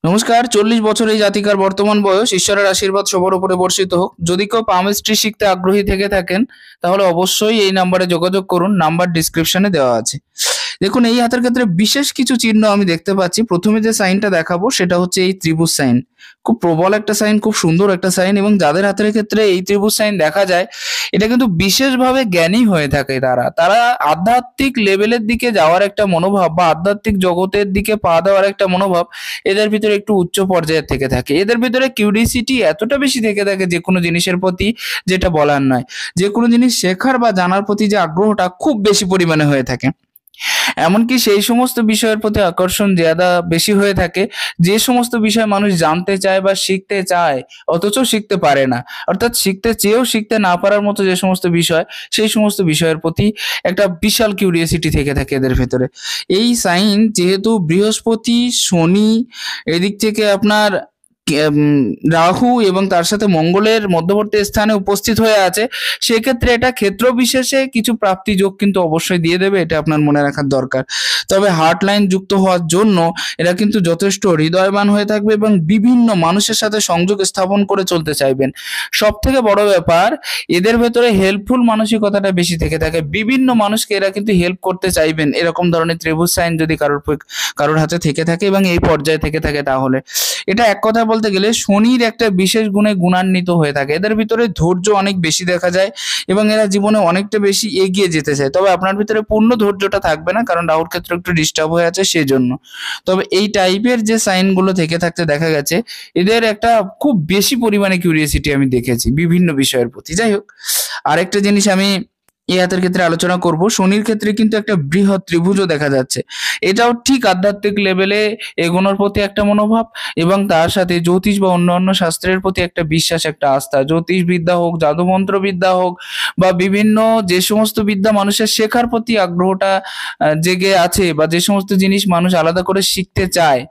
নমস্কার। 40 বছর এই জাতিকার বর্তমান বয়স। ঈশ্বরের আশীর্বাদ সবার উপরে বর্ষিত হোক। যদি কেউ পামস্ট্রি শিখতে আগ্রহী থেকে থাকেন তাহলে অবশ্যই এই নাম্বারে যোগাযোগ করুন। নাম্বার ডিসক্রিপশনে দেওয়া আছে। দেখুন, এই হাতের ক্ষেত্রে বিশেষ কিছু চিহ্ন আমি দেখতে পাচ্ছি। প্রথমে যে সাইনটা দেখাবো সেটা হচ্ছে এই ত্রিভুজ সাইন। খুব প্রবল একটা সাইন, খুব সুন্দর একটা সাইন, এবং যাদের হাতের ক্ষেত্রে এই ত্রিভুজ সাইন দেখা যায় এটা কিন্তু বিশেষভাবে জ্ঞানী হয়ে থাকে। তারা তারা আধ্যাত্মিক লেভেলের দিকে যাওয়ার একটা মনোভাব বা আধ্যাত্মিক জগতের দিকে পা দেওয়ার একটা মনোভাব এদের ভিতরে একটু উচ্চ পর্যায়ের থেকে থাকে। এদের ভিতরে কিউরিসিটি এতটা বেশি থেকে থাকে যে কোনো জিনিসের প্রতি, যেটা বলার নয়। যে কোনো জিনিস শেখার বা জানার প্রতি যে আগ্রহটা খুব বেশি পরিমাণে হয়ে থাকে। এমনকি সেই সমস্ত বিষয়ের প্রতি আকর্ষণ জ্যাদা বেশি হয়ে থাকে যে সমস্ত বিষয় মানুষ জানতে চায় বা শিখতে চায় অথচ শিখতে পারে না। অর্থাৎ শিখতে চেয়েও শিখতে না পারার মতো যে সমস্ত বিষয়, সেই সমস্ত বিষয়ের প্রতি একটা বিশাল কিউরিওসিটি থেকে থাকে এদের ভেতরে। এই সাইন যেহেতু বৃহস্পতি, শনি, এদিক থেকে আপনার রাহু এবং তার সাথে মঙ্গলের মধ্যবর্তী স্থানে উপস্থিত হয়ে আছে, সেক্ষেত্রে এটা ক্ষেত্র বিশেষে কিছু প্রাপ্তি যোগ কিন্তু অবশ্যই দিয়ে দেবে, এটা আপনার মনে রাখার দরকার। তবে হার্ট লাইন যুক্ত হওয়ার জন্য এরা কিন্তু যথেষ্ট হৃদয়বান হয়ে থাকবে এবং বিভিন্ন মানুষের সাথে সংযোগ স্থাপন করে চলতে চাইবেন। সব থেকে বড় ব্যাপার, এদের ভেতরে হেল্পফুল মানসিকতাটা বেশি থেকে থাকে। বিভিন্ন মানুষকে এরা কিন্তু হেল্প করতে চাইবেন। এরকম ধরনের ত্রিভুজ সাইন যদি কারোর হাতে থেকে থাকে এবং এই পর্যায়ে থেকে থাকে, তাহলে এটা এক কথায় বলতে গেলে শনির একটা বিশেষ গুণে গুণান্বিত হয়ে থাকে। এদের ভিতরে ধৈর্য অনেক বেশি দেখা যায় এবং এরা জীবনে অনেকটা বেশি এগিয়ে যেতে চায়। তবে আপনার ভিতরে পূর্ণ ধৈর্যটা থাকবে না, কারণ রাহুর ক্ষেত্রে একটু ডিস্টার্ব হয়ে আছে সেজন্য। তবে এই টাইপের যে সাইনগুলো থেকে থাকতে দেখা গেছে, এদের একটা খুব বেশি পরিমাণে কিউরিয়াসিটি আমি দেখেছি বিভিন্ন বিষয়ের প্রতি। যাই হোক, আরেকটা জিনিস আমি এই হাতের ক্ষেত্রে আলোচনা করব। শনির ক্ষেত্রে কিন্তু একটা বৃহৎ ত্রিভুজও দেখা যাচ্ছে। এটাও ঠিক আধ্যাত্মিক লেভেলে এগোনোর প্রতি একটা মনোভাব, এবং তার সাথে জ্যোতিষ বা অন্যান্য শাস্ত্রের প্রতি একটা বিশ্বাস, একটা আস্থা। জ্যোতিষ বিদ্যা হোক, জাদুমন্ত্র বিদ্যা হোক, বা বিভিন্ন যে সমস্ত বিদ্যা মানুষের শেখার প্রতি আগ্রহটা জেগে আছে, বা যে সমস্ত জিনিস মানুষ আলাদা করে শিখতে চায়,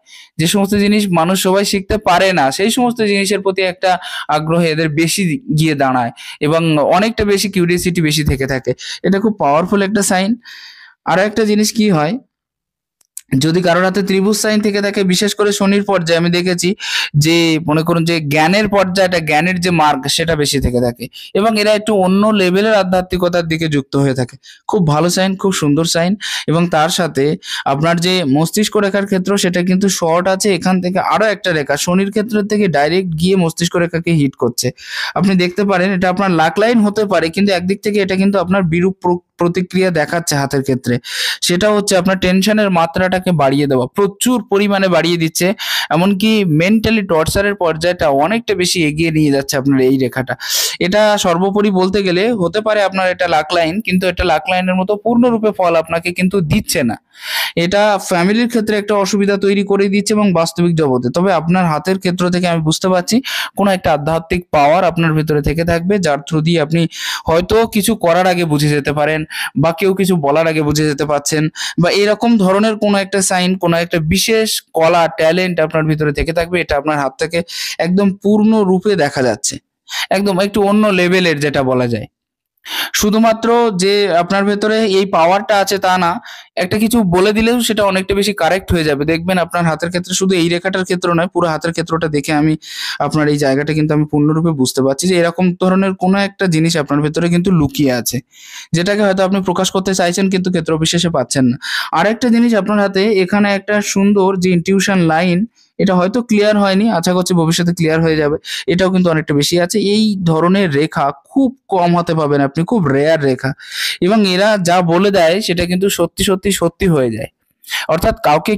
যে সমস্ত জিনিস মানুষ সবাই শিখতে পারে না, সেই সমস্ত জিনিসের প্রতি একটা আগ্রহ এদের বেশি গিয়ে দাঁড়ায় এবং অনেকটা বেশি কিউরিয়াসিটি বেশি থেকে থাকে। এটা খুব পাওয়ারফুল একটা সাইন। আরো একটা জিনিস কি হয়, যদি কারোর হাতে ত্রিভুজ সাইন থেকে থাকে, বিশেষ করে শনির পর্যায়ে আমি দেখেছি যে, মনে করুন যে জ্ঞানের পর্যায়টা, জ্ঞানের যে মার্গ সেটা বেশি থেকে থাকে এবং এরা একটু অন্য লেভেলের আধ্যাত্মিকতার দিকে যুক্ত হয়ে থাকে। খুব ভালো সাইন, খুব সুন্দর সাইন। এবং তার সাথে আপনার যে মস্তিষ্ক রেখার ক্ষেত্র, সেটা কিন্তু শর্ট আছে। এখান থেকে আরো একটা রেখা শনির ক্ষেত্র থেকে ডাইরেক্ট গিয়ে মস্তিষ্ক রেখাকে হিট করছে। আপনি দেখতে পারেন এটা আপনার লাক লাইন হতে পারে, কিন্তু একদিক থেকে এটা কিন্তু আপনার বিরূপ প্রতিক্রিয়া দেখাচ্ছে হাতের ক্ষেত্রে। সেটা হচ্ছে আপনার টেনশনের মাত্রাটাকে বাড়িয়ে দেওয়া, প্রচুর পরিমাণে বাড়িয়ে দিচ্ছে। এমনকি মেন্টালি টর্চারের পর্যায়টা অনেকটা বেশি এগিয়ে নিয়ে যাচ্ছে আপনার এই রেখাটা। এটা সর্বোপরি বলতে গেলে হতে পারে আপনার এটা লাক লাইন, কিন্তু এটা লাক লাইনের মতো পূর্ণরূপে ফল আপনাকে কিন্তু দিচ্ছে না। এটা ফ্যামিলির ক্ষেত্রে একটা অসুবিধা তৈরি করে দিচ্ছে এবং বাস্তবিক জগতে। তবে আপনার হাতের ক্ষেত্র থেকে আমি বুঝতে পারছি কোনো একটা আধ্যাত্মিক পাওয়ার আপনার ভিতরে থেকে থাকবে, যার থ্রু দিয়ে আপনি হয়তো কিছু করার আগে বুঝে যেতে পারেন, বা কেউ কিছু বলার আগে বুঝে যেতে পারছেন, বা এরকম ধরনের কোনো একটা সাইন, কোনো একটা বিশেষ কলা, ট্যালেন্ট আপনার ভিতরে থেকে থাকবে। এটা আপনার হাত থেকে একদম পূর্ণ রূপে দেখা যাচ্ছে। একদম একটু অন্য লেভেলের যেটা বলা যায়। শুধুমাত্র যে আপনার ভেতরে এই পাওয়ারটা আছে তা না, একটা কিছু বলে দিলেও সেটা অনেকটা বেশি কারেক্ট হয়ে যাবে। দেখবেন আপনার হাতের ক্ষেত্রে, শুধু এই রেখাটার ক্ষেত্র নয়, পুরো হাতের ক্ষেত্রটা দেখে আমি আপনার এই জায়গাটা কিন্তু আমি পূর্ণরূপে বুঝতে পারছি যে এরকম ধরনের কোনো একটা জিনিস আপনার ভেতরে কিন্তু লুকিয়ে আছে, যেটাকে হয়তো আপনি প্রকাশ করতে চাইছেন কিন্তু ক্ষেত্র বিশেষে পাচ্ছেন না। আরেকটা জিনিস আপনার হাতে এখানে একটা সুন্দর যে ইনটিউশন লাইন, এটা হয়তো ক্লিয়ার হয়নি, আশা করছি ভবিষ্যতে ক্লিয়ার হয়ে যাবে। এটাও কিন্তু অনেকটা বেশি আছে। এই ধরনের রেখা খুব কম হাতে পাবেন আপনি, খুব রেয়ার রেখা, এবং এরা যা বলে দেয় সেটা কিন্তু সত্যি সত্যি সত্যি হয়ে যায়। অর্থাৎ কাউকে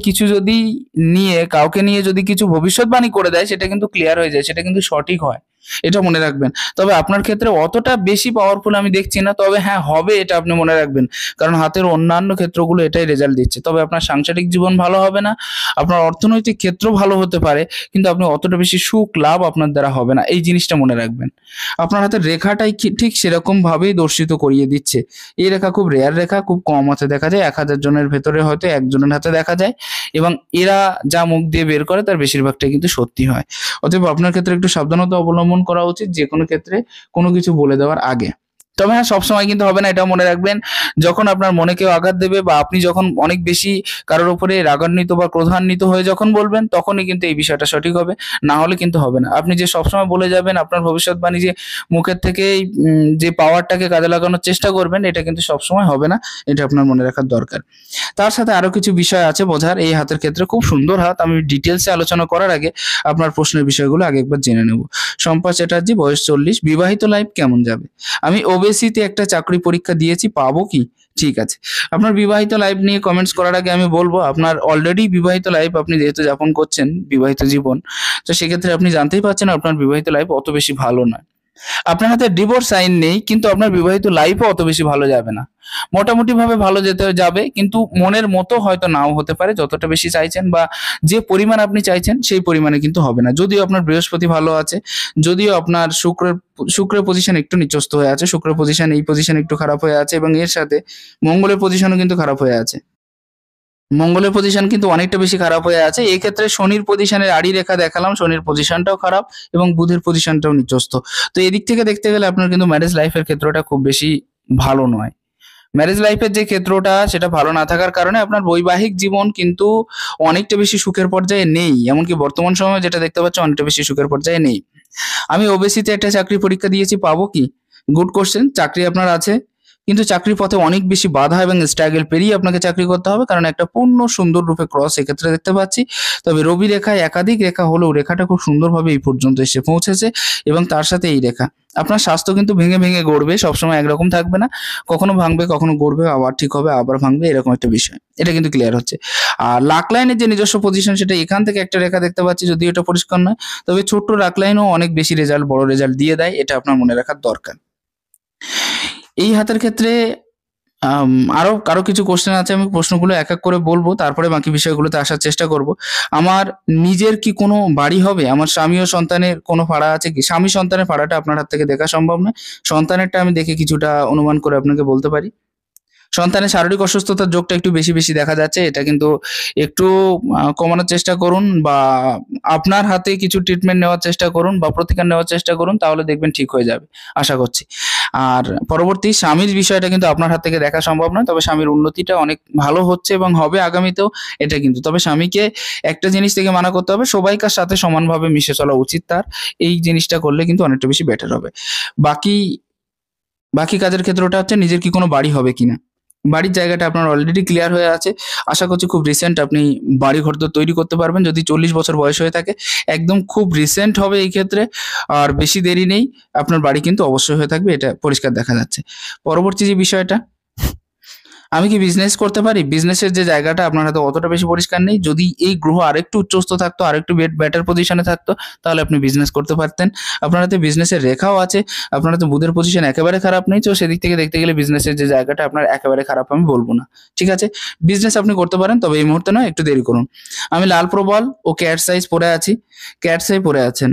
নিয়ে যদি কিছু ভবিষ্যৎবাণী করে দেয়, সেটা কিন্তু ক্লিয়ার হয়ে যায়, সেটা কিন্তু সঠিক হয়। এটা মনে রাখবেন। তবে আপনার ক্ষেত্রে অতটা বেশি পাওয়ারফুল আমি দেখছি না, তবে হ্যাঁ হবে, এটা আপনি মনে রাখবেন। কারণ হাতের অন্যান্য ক্ষেত্রগুলো এটাই রেজাল্ট দিচ্ছে। তবে আপনার সাংসারিক জীবন ভালো হবে না, আপনার অর্থনৈতিক ক্ষেত্র ভালো হতে পারে, কিন্তু আপনি অতটা বেশি সুখ লাভ আপনার দ্বারা হবে না, এই জিনিসটা মনে রাখবেন। আপনার হাতের রেখাটাই ঠিক সেরকম ভাবেই দর্শিত করিয়ে দিচ্ছে। এই রেখা খুব রেয়ার রেখা, খুব কম হাতে দেখা যায়। 1000 জনের ভেতরে হয়তো একজনের হাতে দেখা যায়, এবং এরা যা মুখ দিয়ে বের করে তার বেশিরভাগটাই কিন্তু সত্যি হয়। অতএব আপনার ক্ষেত্রে একটু সাবধানতা অবলম্বন করা উচিত যে কোনো ক্ষেত্রে কোনো কিছু বলে দেওয়ার আগে। তবে হ্যাঁ, সবসময় কিন্তু হবে না, এটাও মনে রাখবেন। যখন আপনার মনে কেউ আঘাত দেবে বা আপনি যখন অনেক বেশি কারোর উপরে রাগান্বিত বা ক্রোধান্বিত হয়ে যখন বলবেন, তখনই কিন্তু এই বিষয়টা সঠিক হবে। না হলে কিন্তু হবে না। আপনি যে সবসময় বলে যাবেন, আপনার ভবিষ্যৎবাণী যে মুখের থেকেই যে পাওয়ারটাকে কাজে লাগানোর চেষ্টা করবেন, এটা কিন্তু সবসময় হবে না। এটা আপনার মনে রাখার দরকার। তার সাথে আরো কিছু বিষয় আছে বোঝার এই হাতের ক্ষেত্রে। খুব সুন্দর হাত। আমি ডিটেলসে আলোচনা করার আগে আপনার প্রশ্নের বিষয়গুলো আগে একবার জেনে নেব। শম্পা চ্যাটার্জি, বয়স 40, বিবাহিত লাইফ কেমন যাবে? আমি ওবেসিতে একটা চাকরি পরীক্ষা দিয়েছি, পাবো কি? ঠিক আছে। আপনার বিবাহিত লাইফ নিয়ে কমেন্টস করার আগে আমি বলবো, আপনার অলরেডি বিবাহিত লাইফ আপনি যেহেতু যাপন করছেন, বিবাহিত জীবন, তো সেক্ষেত্রে আপনি জানতেই পারছেন আপনার বিবাহিত লাইফ অত বেশি ভালো নয়। আপনার হাতে ডিভোর্স সাইন নেই, কিন্তু আপনার বিবাহিত লাইফও অত বেশি ভালো যাবে না। মোটামুটি ভাবে ভালো যেতে যাবে, কিন্তু মনের মতো হয়তো নাও হতে পারে। যতটা বেশি চাইছেন বা যে পরিমাণ আপনি চাইছেন সেই পরিমাণে কিন্তু হবে না। যদিও আপনার বৃহস্পতি ভালো আছে, যদিও আপনার শুক্রের পজিশন একটু নিচস্থ হয়ে আছে, শুক্রের পজিশন এই পজিশন একটু খারাপ হয়ে আছে, এবং এর সাথে মঙ্গলের পজিশনও কিন্তু খারাপ হয়ে আছে। মঙ্গলের পজিশন কিন্তু অনেকটা বেশি খারাপ হয়ে আছে। এই ক্ষেত্রে শনির পজিশনের আড়ি রেখা দেখালাম, শনির পজিশনটাও খারাপ এবং বুধের পজিশনটাও নিচস্থ। তো এদিক থেকে দেখতে গেলে আপনার কিন্তু ম্যারেজ লাইফের ক্ষেত্রটা খুব বেশি ভালো নয়। ম্যারেজ লাইফের যে ক্ষেত্রটা সেটা ভালো না থাকার কারণে আপনার বৈবাহিক জীবন কিন্তু অনেকটা বেশি সুখের পর্যায়ে নেই। এমনকি বর্তমান সময়ে যেটা দেখতে পাচ্ছি, অনেকটা বেশি সুখের পর্যায়ে নেই। আমি ওবেসিতে একটা চাকরি পরীক্ষা দিয়েছি, পাবো কি? Good question. চাকরি আপনার আছে, কিন্তু চাকরির পথে অনেক বেশি বাধা এবং স্ট্রাগল পেরিয়ে আপনাকে চাকরি করতে হবে, কারণ একটা পূর্ণ সুন্দর রূপে ক্রস এক্ষেত্রে দেখতে পাচ্ছি। তবে রবি রেখায় একাধিক রেখা হলেও রেখাটা খুব সুন্দরভাবে এই পর্যন্ত এসে পৌঁছেছে, এবং তার সাথে এই রেখা। আপনার স্বাস্থ্য কিন্তু ভেঙে ভেঙে গড়বে, সবসময় একরকম থাকবে না। কখনো ভাঙবে, কখনো গড়বে, আবার ঠিক হবে, আবার ভাঙবে, এরকম একটা বিষয়। এটা কিন্তু ক্লিয়ার হচ্ছে। আর লাক লাইনের যে নিজস্ব পজিশন, সেটা এখান থেকে একটা রেখা দেখতে পাচ্ছি, যদিও এটা পরিষ্কার নয়। তবে ছোট্ট লাক লাইনও অনেক বেশি রেজাল্ট, বড় রেজাল্ট দিয়ে দেয়, এটা আপনার মনে রাখার দরকার। এই হাতের ক্ষেত্রে আম আরো কারো কিছু কোশ্চেন আছে, আমি প্রশ্নগুলো এক এক করে বলবো, তারপরে বাকি বিষয়গুলোতে আসার চেষ্টা করব। আমার নিজের কি কোনো বাড়ি হবে? আমার স্বামী ও সন্তানের কোনো ভাড়া আছে কি? স্বামী সন্তানের ভাড়াটা আপনার হাত থেকে দেখা সম্ভব নয়। সন্তানেরটা আমি দেখে কিছুটা অনুমান করে আপনাকে বলতে পারি। সন্তানের শারীরিক অসুস্থতার যোগটা একটু বেশি বেশি দেখা যাচ্ছে। এটা কিন্তু একটু কমানোর চেষ্টা করুন, বা আপনার হাতে কিছু ট্রিটমেন্ট নেওয়ার চেষ্টা করুন বা প্রতিকার নেওয়ার চেষ্টা করুন, তাহলে দেখবেন ঠিক হয়ে যাবে, আশা করছি। আর পরবর্তী স্বামীর বিষয়টা কিন্তু আপনার হাত থেকে দেখা সম্ভব নয়, তবে স্বামীর উন্নতিটা অনেক ভালো হচ্ছে এবং হবে আগামীতেও, এটা কিন্তু। তবে স্বামীকে একটা জিনিস থেকে মানা করতে হবে, সবাইকার সাথে সমানভাবে মিশে চলা উচিত তার। এই জিনিসটা করলে কিন্তু অনেকটা বেশি বেটার হবে। বাকি বাকি কাজের ক্ষেত্রটা হচ্ছে নিজের কি কোনো বাড়ি হবে কিনা। বাড়ির জায়গাটা আপনার অলরেডি ক্লিয়ার হয়ে আছে। আশা করছি খুব রিসেন্ট আপনি বাড়ি ঘর তো তৈরি করতে পারবেন, যদি 40 বছর বয়স হয়ে থাকে। একদম খুব রিসেন্ট হবে এই ক্ষেত্রে, আর বেশি দেরি নেই। আপনার বাড়ি কিন্তু অবশ্যই হয়ে থাকবে, এটা পরিষ্কার দেখা যাচ্ছে। পরবর্তী যে বিষয়টা, আমি কি বিজনেস করতে পারি? বিজনেসের যে জায়গাটা আপনার হাতে অতটা বেশি পরিষ্কার নেই। যদি এই গ্রহ আরেকটু উচ্চস্থ থাকতো, আরেকটু বেটার পজিশনে থাকতো, তাহলে আপনি বিজনেস করতে পারতেন। আপনার হাতে বিজনেসের রেখাও আছে, আপনার হাতে বুধের পজিশন একেবারে খারাপ নেই। তো সেদিক থেকে দেখতে গেলে বিজনেসের যে জায়গাটা আপনার একেবারে খারাপ আমি বলবো না। ঠিক আছে? বিজনেস আপনি করতে পারেন, তবে এই মুহূর্তে নয়, একটু দেরি করুন। আমি লাল প্রবল ও ক্যাট সাইজ পরে আছি। ক্যাট সাইজ পরে আছেন।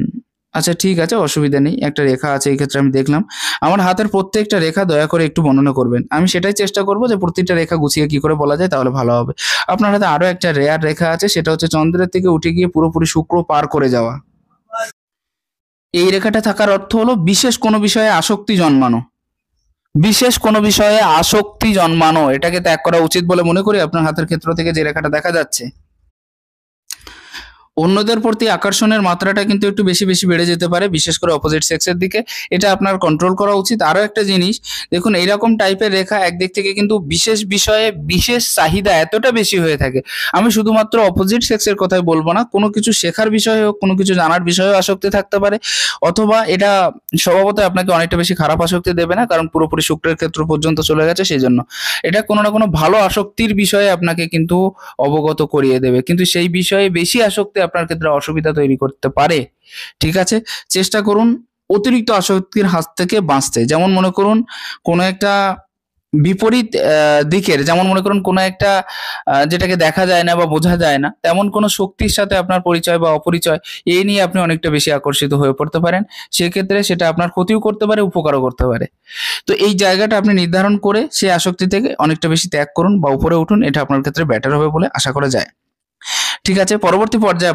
আচ্ছা, ঠিক আছে, অসুবিধা নেই। একটা রেখা আছে এই ক্ষেত্রে আমি দেখলাম। আমার হাতের প্রত্যেকটা রেখা দয়া করে একটু বর্ণনা করবেন। আমি সেটাই চেষ্টা করব যে প্রত্যেকটা রেখা গুছিয়ে কি করে বলা যায়, তাহলে ভালো হবে। আপনার হাতে আরো একটা রেয়ার রেখা আছে, সেটা হচ্ছে চন্দ্রের থেকে উঠে গিয়ে পুরোপুরি শুক্র পার করে যাওয়া। এই রেখাটা থাকার অর্থ হলো বিশেষ কোনো বিষয়ে আসক্তি জন্মানো। বিশেষ কোনো বিষয়ে আসক্তি জন্মানো, এটাকে ত্যাগ করা উচিত বলে মনে করি আপনার হাতের ক্ষেত্র থেকে যে রেখাটা দেখা যাচ্ছে। অন্যদের প্রতি আকর্ষণের মাত্রাটা কিন্তু একটু বেশি বেশি বেড়ে যেতে পারে, বিশেষ করে অপোজিট সেক্সের দিকে। এটা আপনার কন্ট্রোল করা উচিত। আরও একটা জিনিস দেখুন, এইরকম টাইপের রেখা একদিক থেকে কিন্তু বিশেষ বিষয়ে বিশেষ চাহিদা এতটা বেশি হয়ে থাকে। আমি শুধুমাত্র অপোজিট সেক্সের কথাই বলবো না, কোনো কিছু শেখার বিষয়ে হোক, কোনো কিছু জানার বিষয়েও আসক্তি থাকতে পারে। অথবা এটা স্বভাবতই আপনাকে অনেকটা বেশি খারাপ আসক্তি দেবে না, কারণ পুরোপুরি শুক্রের ক্ষেত্র পর্যন্ত চলে গেছে, সেই জন্য এটা কোনো না কোনো ভালো আসক্তির বিষয়ে আপনাকে কিন্তু অবগত করিয়ে দেবে, কিন্তু সেই বিষয়ে বেশি আসক্তি আপনার ক্ষেত্রে অসুবিধা তৈরি করতে পারে। ঠিক আছে? চেষ্টা করুন অতিরিক্ত আসক্তির হাত থেকে বাঁচতে। যেমন মনে করুন কোনো একটা বিপরীত দিকের, যেমন মনে করুন কোনো একটা যেটাকে দেখা যায় না বা বোঝা যায় না, তেমন কোনো শক্তির সাথে আপনার পরিচয় বা অপরিচয়, এই নিয়ে আপনি অনেকটা বেশি আকর্ষিত হয়ে পড়তে পারেন। সেক্ষেত্রে সেটা আপনার ক্ষতিও করতে পারে, উপকারও করতে পারে। তো এই জায়গাটা আপনি নির্ধারণ করে সেই আসক্তি থেকে অনেকটা বেশি ত্যাগ করুন বা উপরে উঠুন, এটা আপনার ক্ষেত্রে বেটার হবে বলে আশা করা যায়। ঠিক আছে, পরবর্তী পর্যায়ে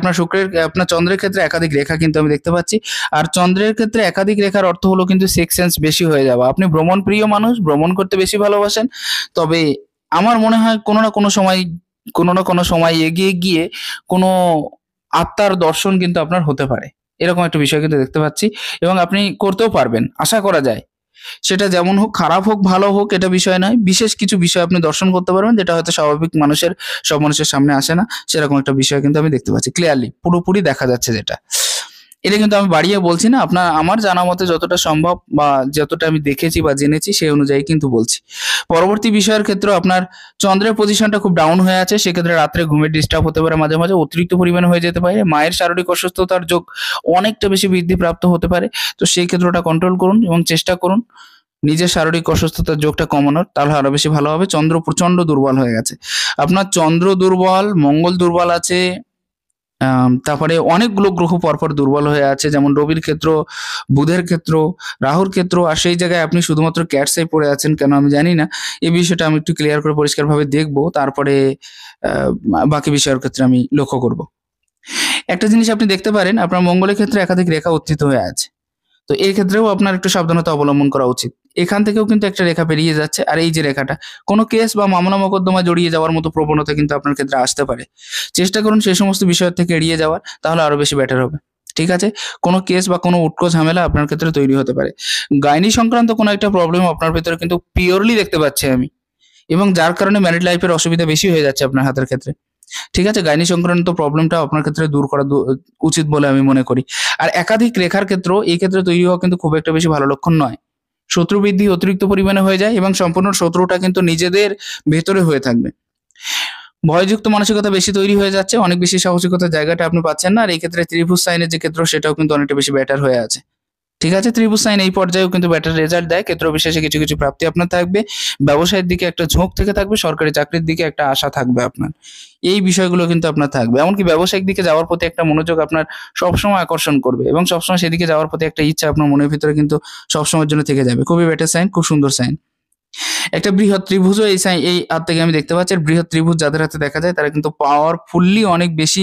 আপনার চন্দ্রের ক্ষেত্রে একাধিক রেখা কিন্তু আমি দেখতে পাচ্ছি। আর চন্দ্রের ক্ষেত্রে একাধিক রেখার অর্থ হলো কিন্তু সিক্স সেন্স বেশি হয়ে যাওয়া। আপনি ভ্রমণ প্রিয় মানুষ, ভ্রমণ করতে বেশি ভালোবাসেন। তবে আমার মনে হয় কোনো না কোনো সময় এগিয়ে গিয়ে কোনো আত্মার দর্শন কিন্তু আপনার হতে পারে। এরকম একটা বিষয় কিন্তু দেখতে পাচ্ছি এবং আপনি করতেও পারবেন, আশা করা যায়। সেটা যেমন হোক, খারাপ হোক, ভালো হোক, এটা বিষয় নয়। বিশেষ কিছু বিষয় আপনি দর্শন করতে পারবেন যেটা হয়তো সব মানুষের সামনে আসে না। সেরকম একটা বিষয় কিন্তু আমি দেখতে পাচ্ছি। ক্লিয়ারলি পুরোপুরি দেখা যাচ্ছে যেটা। এটা কিন্তু আমি বাড়িয়ে বলছি না, আমার জানা মতে যতটা সম্ভব বা যতটা আমি দেখেছি বা জেনেছি সেই অনুযায়ী কিন্তু বলছি। পরবর্তী বিষয়ের ক্ষেত্রেও আপনার চন্দ্রের পজিশনটা খুব ডাউন হয়ে আছে। সেক্ষেত্রে রাত্রে ঘুমের ডিস্টার্ব হতে পারে, মাঝে, মাঝে অতিরিক্ত পরিমাণে হয়ে যেতে পারে। মায়ের শারীরিক অসুস্থতার যোগ অনেকটা বেশি বৃদ্ধিপ্রাপ্ত হতে পারে। তো সেই ক্ষেত্রটা কন্ট্রোল করুন এবং চেষ্টা করুন নিজের শারীরিক অসুস্থতার যোগটা কমানোর, তাহলে আরো বেশি ভালো হবে। চন্দ্র প্রচন্ড দুর্বল হয়ে গেছে। আপনার চন্দ্র দুর্বল, মঙ্গল দুর্বল আছে, তারপরে অনেকগুলো গ্রহ পরপর দুর্বল হয়ে আছে, যেমন রবির ক্ষেত্র, বুধের ক্ষেত্র, রাহুর ক্ষেত্র। আর সেই জায়গায় আপনি শুধুমাত্র ক্যাটসে পড়ে আছেন কেন আমি জানি না। এই বিষয়টা আমি একটু ক্লিয়ার করে পরিষ্কারভাবে দেখবো, তারপরে বাকি বিষয়ের ক্ষেত্রে আমি লক্ষ্য করব। একটা জিনিস আপনি দেখতে পারেন, আপনার মঙ্গলের ক্ষেত্রে একাধিক রেখা উত্থিত হয়ে আছে। তো এই ক্ষেত্রেও আপনার একটু সাবধানতা অবলম্বন করা উচিত। এখান থেকেও কিন্তু একটা রেখা পেরিয়ে যাচ্ছে। আর এই যে রেখাটা, কোনো কেস বা মামলা মোকদ্দমায় জড়িয়ে যাওয়ার মতো প্রবণতা কিন্তু আপনার ক্ষেত্রে আসতে পারে। চেষ্টা করুন সেই সমস্ত বিষয়ের থেকে এড়িয়ে যাওয়ার, তাহলে আরো বেশি বেটার হবে। ঠিক আছে? কোনো কেস বা কোনো উটকো ঝামেলা আপনার ক্ষেত্রে তৈরি হতে পারে। গাইনি সংক্রান্ত কোনো একটা প্রবলেম আপনার ভেতরে কিন্তু পিওরলি দেখতে পাচ্ছি আমি, এবং যার কারণে ম্যারিড লাইফের অসুবিধা বেশি হয়ে যাচ্ছে আপনার হাতের ক্ষেত্রে। ঠিক আছে? গাইনি সংক্রান্ত প্রবলেমটা আপনার ক্ষেত্রে দূর করা উচিত বলে আমি মনে করি। আর একাধিক রেখার ক্ষেত্রেও এই ক্ষেত্রে তৈরি হওয়া কিন্তু খুব একটা বেশি ভালো লক্ষণ নয়। শত্রু বৃদ্ধি অতিরিক্ত পরিমাণে হয়ে যায় এবং সম্পূর্ণ শত্রুটা কিন্তু নিজেদের ভেতরে হয়ে থাকবে। ভয়যুক্ত মানসিকতা বেশি তৈরি হয়ে যাচ্ছে, অনেক বেশি সাহসিকতার জায়গাটা আপনি পাচ্ছেন না। আর এই ক্ষেত্রে ত্রিভুজ সাইনের যে ক্ষেত্র সেটাও কিন্তু অনেকটা বেশি বেটার হয়ে আছে। ঠিক আছে? ত্রিভুজ সাইন এই পর্যায়েও কিন্তু বেটার রেজাল্ট দেয়। ক্ষেত্র বিশেষে কিছু, কিছু প্রাপ্তি আপনার থাকবে। ব্যবসায়ের দিকে একটা ঝোঁক থেকে থাকবে, সরকারি চাকরির দিকে একটা আশা থাকবে আপনার। এই বিষয়গুলো কিন্তু আপনার থাকবে। এমনকি ব্যবসায়িক দিকে যাওয়ার প্রতি একটা মনোযোগ আপনার সবসময় আকর্ষণ করবে এবং সবসময় সেদিকে যাওয়ার প্রতি একটা ইচ্ছা আপনার মনের ভিতরে কিন্তু সবসময়ের জন্য থেকে যাবে। খুবই বেটার সাইন, খুব সুন্দর সাইন। একটা বৃহৎ ত্রিভুজও এই হাত থেকে আমি দেখতে পাচ্ছি। আর বৃহৎ ত্রিভুজ যাদের হাতে দেখা যায় তারা কিন্তু পাওয়ারফুল্লি অনেক বেশি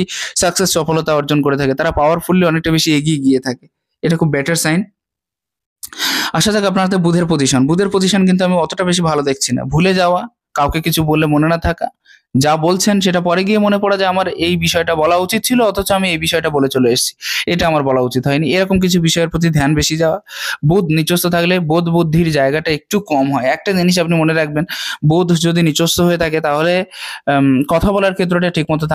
সফলতা অর্জন করে থাকে। তারা পাওয়ারফুল্লি অনেকটা বেশি এগিয়ে গিয়ে থাকে। এটা খুব বেটার সাইন। আসা যাক আপনার হাতে বুধের পজিশন কিন্তু আমি অতটা বেশি ভালো দেখছি না। ভুলে যাওয়া, কাউকে কিছু বললে মনে না থাকা, যা বলছেন সেটা পরে গিয়ে মনে পড়ে যে আমার এই বিষয়টা বলা উচিত ছিল, অথচ আমি এই বিষয়টা বলে চলে এসেছি। এটা আমার বলা উচিত হয়নি। এরকম কিছু বিষয়ের প্রতি ধ্যান বেশি যাওয়া। বুধ নিচস্থ থাকলে বোধ বুদ্ধির জায়গাটা একটু কম হয়। একটা জিনিস আপনি মনে রাখবেন, বুধ যদি নিচস্থ হয়ে থাকে তাহলে কথা বলার ক্ষেত্রটা ঠিকমতো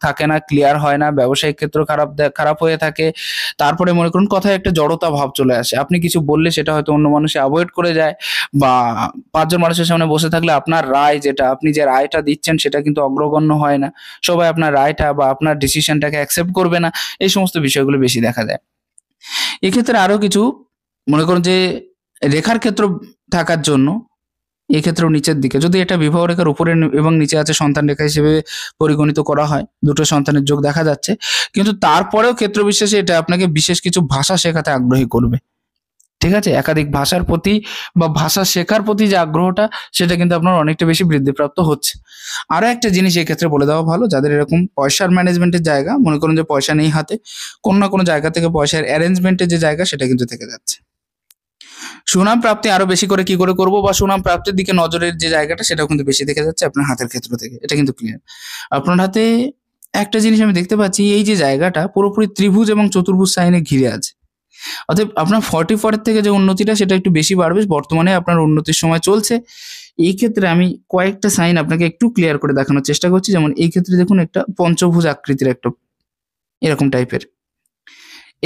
থাকে না, ক্লিয়ার হয় না, ব্যবসায়িক ক্ষেত্র খারাপ হয়ে থাকে। তারপরে মনে করুন কথায় একটা জড়তা ভাব চলে আসে। আপনি কিছু বললে সেটা হয়তো অন্য মানুষ অ্যাভয়েড করে যায়, বা ৫ জন মানুষের সামনে বসে থাকলে আপনার রায় যেটা, আপনি যে রায়টা দিচ্ছেন সেটা কিন্তু অগ্রগণ্য হয় না। সবাই আপনার রায়টা বা আপনার ডিসিশনটাকে অ্যাকসেপ্ট করবে না। এই সমস্ত বিষয়গুলো বেশি দেখা যায়। এক্ষেত্রে আরো কিছু মনে করুন যে রেখার ক্ষেত্র থাকার জন্য এক্ষেত্রেও নিচের দিকে যদি এটা বিবাহ রেখার উপরে এবং নিচে আছে সন্তান রেখা হিসেবে পরিগণিত করা হয়, দুটো সন্তানের যোগ দেখা যাচ্ছে। কিন্তু তারপরেও ক্ষেত্র বিশেষে এটা আপনাকে বিশেষ কিছু ভাষা শেখাতে আগ্রহী করবে। ঠিক আছে? একাধিক ভাষার প্রতি বা ভাষা শেখার প্রতি যে আগ্রহটা সেটা কিন্তু আপনার অনেকটা বেশি বৃদ্ধিপ্রাপ্ত হচ্ছে। আরো একটা জিনিস এই ক্ষেত্রে বলে দেওয়া ভালো, যাদের এরকম পয়সার ম্যানেজমেন্টের জায়গা, মনে করুন যে পয়সা নেই হাতে, কোনো না কোনো জায়গা থেকে পয়সার অ্যারেঞ্জমেন্টের যে জায়গা সেটা কিন্তু থেকে যাচ্ছে। সুনাম প্রাপ্তি আরো বেশি করে কি করে করবো, বা সুনাম প্রাপ্তির দিকে নজরের যে জায়গাটা সেটাও কিন্তু বেশি দেখা যাচ্ছে আপনার হাতের ক্ষেত্র থেকে। এটা কিন্তু ক্লিয়ার। আপনার হাতে একটা জিনিস আমি দেখতে পাচ্ছি, এই যে জায়গাটা পুরোপুরি ত্রিভুজ এবং চতুর্ভুজ সাইনে ঘিরে আছে। অতএব আপনার 44 থেকে যে উন্নতিটা সেটা একটু বেশি বাড়বে। বর্তমানে আপনার উন্নতির সময় চলছে। এই ক্ষেত্রে আমি কয়েকটা সাইন আপনাকে একটু ক্লিয়ার করে দেখানোর চেষ্টা করছি। যেমন এই ক্ষেত্রে দেখুন একটা পঞ্চভুজ আকৃতির একটা এরকম টাইপের।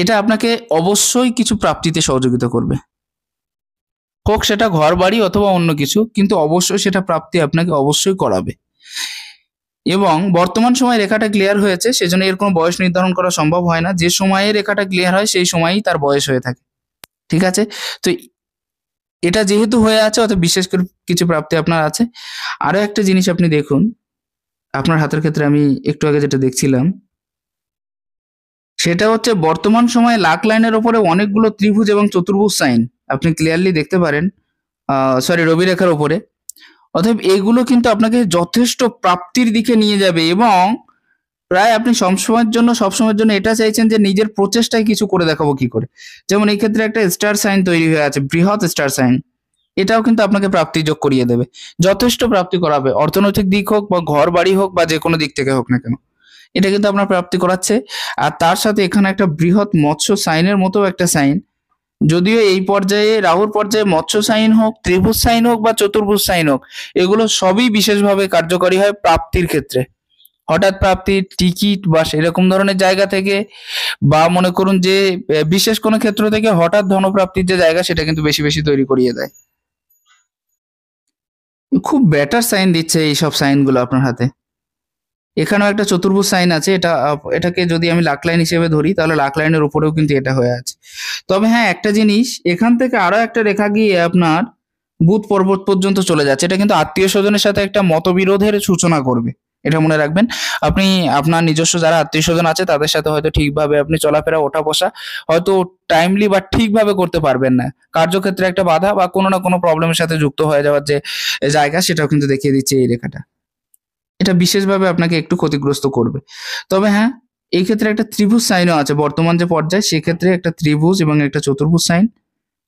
এটা আপনাকে অবশ্যই কিছু প্রাপ্তিতে সহযোগিতা করবে। হোক সেটা ঘর-বাড়ি অথবা অন্য কিছু, কিন্তু অবশ্যই সেটা প্রাপ্তি আপনাকে অবশ্যই করাবে। এবং বর্তমান সময়ে রেখাটা ক্লিয়ার হয়েছে, সেজন্য এর কোনো বয়স নির্ধারণ করা সম্ভব হয় না। যে সময়ে রেখাটা ক্লিয়ার হয় সেই সময়ই তার বয়স হয়ে থাকে। ঠিক আছে? তো এটা যেহেতু হয়ে আছে অতএব বিশেষ করে কিছু প্রাপ্তি আপনার আছে। আরো একটা জিনিস আপনি দেখুন, আপনার হাতের ক্ষেত্রে আমি একটু আগে যেটা দেখছিলাম, সেটা হচ্ছে বর্তমান সময়ে লাক লাইনের উপরে অনেকগুলো ত্রিভুজ এবং চতুর্ভুজ সাইন আপনি ক্লিয়ারলি দেখতে পারেন। রবি রেখার উপরে। অতএব এগুলো কিন্তু আপনাকে যথেষ্ট প্রাপ্তির দিকে নিয়ে যাবে এবং প্রায় আপনি সবসময়ের জন্য এটা চাইছেন যে নিজের প্রচেষ্টায় কিছু করে দেখাবো কি করে। যেমন এই ক্ষেত্রে একটা স্টার সাইন তৈরি হয়ে আছে, বৃহৎ স্টার সাইন। এটাও কিন্তু আপনাকে প্রাপ্তি যোগ করিয়ে দেবে, যথেষ্ট প্রাপ্তি করাবে, অর্থনৈতিক দিক হোক বা ঘর বাড়ি হোক বা যে কোনো দিক থেকে হোক না কেন, এটা কিন্তু আপনার প্রাপ্তি করাচ্ছে। আর তার সাথে এখানে একটা বৃহৎ মৎস্য সাইনের মতো একটা সাইন, যদিও এই পর্যায়ে রাহুর পর্যায়ে মৎস্য সাইন হোক, ত্রিভুজ সাইন হোক বা চতুর্ভুজ সাইন হোক, এগুলো সবই বিশেষভাবে কার্যকরী হয় প্রাপ্তির ক্ষেত্রে। হঠাৎ প্রাপ্তি, টিকিট বা সেরকম ধরনের জায়গা থেকে, বা মনে করুন যে বিশেষ কোনো ক্ষেত্র থেকে হঠাৎ ধনপ্রাপ্তির যে জায়গা, সেটা কিন্তু বেশি বেশি তৈরি করিয়ে দেয়। খুব বেটার সাইন দিচ্ছে এই সব সাইনগুলো আপনার হাতে। এখানেও একটা চতুর্ভুজ সাইন আছে, এটাকে যদি আমি লাক লাইন হিসেবে ধরি, তাহলে লাক লাইনের উপরেও কিন্তু এটা হয়ে আছে। তবে হ্যাঁ, একটা জিনিস, এখান থেকে আরো একটা রেখা গিয়ে আপনার বুধ পর্বত পর্যন্ত চলে যাচ্ছে। এটা কিন্তু আত্মীয় স্বজনের সাথে একটা মতবিরোধের সূচনা করবে, এটা মনে রাখবেন। আপনি আপনার নিজস্ব যারা আত্মীয় স্বজন আছে তাদের সাথে হয়তো ঠিকভাবে আপনি চলাফেরা, ওঠা বসা হয়তো টাইমলি বা ঠিকভাবে করতে পারবেন না। কার্যক্ষেত্রে একটা বাধা বা কোনো না কোনো প্রবলেমের সাথে যুক্ত হয়ে যাওয়ার যে জায়গা, সেটাও কিন্তু দেখিয়ে দিচ্ছে এই রেখাটা। এটা বিশেষভাবে আপনাকে একটু ক্ষতিগ্রস্ত করবে। তবে হ্যাঁ, এই ক্ষেত্রে একটা ত্রিভুজ সাইনও আছে বর্তমান যে পর্যায়ে, সেক্ষেত্রে একটা ত্রিভুজ এবং একটা চতুর্ভুজ সাইন,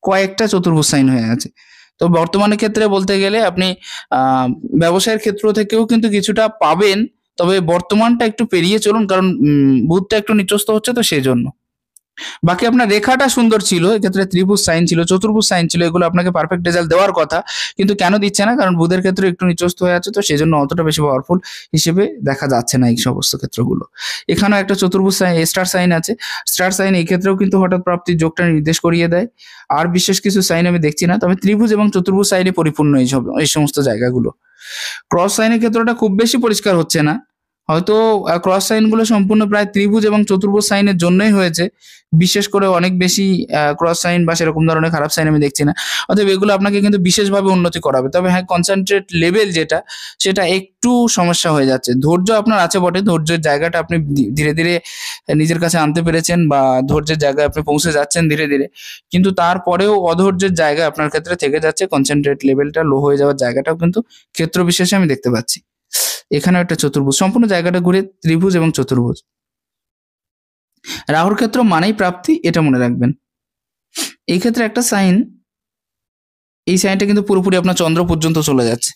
কয়েকটা চতুর্ভুজ সাইন হয়ে আছে। তো বর্তমানের ক্ষেত্রে বলতে গেলে আপনি ব্যবসায়ের ক্ষেত্র থেকেও কিন্তু কিছুটা পাবেন। তবে বর্তমানটা একটু পেরিয়ে চলুন, কারণ বুধটা একটু নিচস্থ হচ্ছে, তো সেজন্য। বাকি আপনার রেখাটা সুন্দর ছিল, এক্ষেত্রে ত্রিভুজ সাইন ছিল, চতুর্ভুজ সাইন ছিল, এগুলো আপনাকে পারফেক্ট রেজাল্ট দেওয়ার কথা, কিন্তু কেন দিচ্ছে না? কারণ বুধের ক্ষেত্রে একটু নিচস্থ হয়ে আছে, তো সেজন্য অতটা বেশি পাওয়ারফুল হিসেবে দেখা যাচ্ছে না এই সমস্ত ক্ষেত্রগুলো। এখানেও একটা চতুর্ভুজ সাইন, স্টার সাইন আছে। স্টার সাইন এই ক্ষেত্রেও কিন্তু হঠাৎ প্রাপ্তির যোগটা নির্দেশ করিয়ে দেয়। আর বিশেষ কিছু সাইন আমি দেখছি না, তবে ত্রিভুজ এবং চতুর্ভুজ সাইনে পরিপূর্ণ এই সমস্ত জায়গাগুলো। ক্রস সাইনের ক্ষেত্রটা খুব বেশি পরিষ্কার হচ্ছে না, হয়তো ক্রস সাইনগুলো সম্পূর্ণ প্রায় ত্রিভুজ এবং চতুর্ভুজ সাইনের জন্যই হয়েছে। বিশেষ করে অনেক বেশি ক্রস সাইন বা সেরকম ধরনের খারাপ সাইন আমি দেখছি না। অতএব এগুলো আপনাকে কিন্তু বিশেষভাবে উন্নতি করাবে। তবে হ্যাঁ, কনসেন্ট্রেট লেভেল যেটা, সেটা একটু সমস্যা হয়ে যাচ্ছে। ধৈর্য আপনার আছে বটে, ধৈর্যের জায়গাটা আপনি ধীরে ধীরে নিজের কাছে আনতে পেরেছেন, বা ধৈর্যের জায়গায় আপনি পৌঁছে যাচ্ছেন ধীরে ধীরে। কিন্তু তারপরেও অধৈর্যের জায়গা আপনার ক্ষেত্রে থেকে যাচ্ছে, কনসেন্ট্রেট লেভেলটা লো হয়ে যাওয়ার জায়গাটাও কিন্তু ক্ষেত্র বিশেষে আমি দেখতে পাচ্ছি। এখানে একটা চতুর্ভুজ, সম্পূর্ণ জায়গাটা ঘুরে ত্রিভুজ এবং চতুর্ভুজ। রাহুর ক্ষেত্র মানেই প্রাপ্তি, এটা মনে রাখবেন। এই ক্ষেত্রে একটা সাইন, এই সাইনটা কিন্তু পুরোপুরি আপনার চন্দ্র পর্যন্ত চলে যাচ্ছে,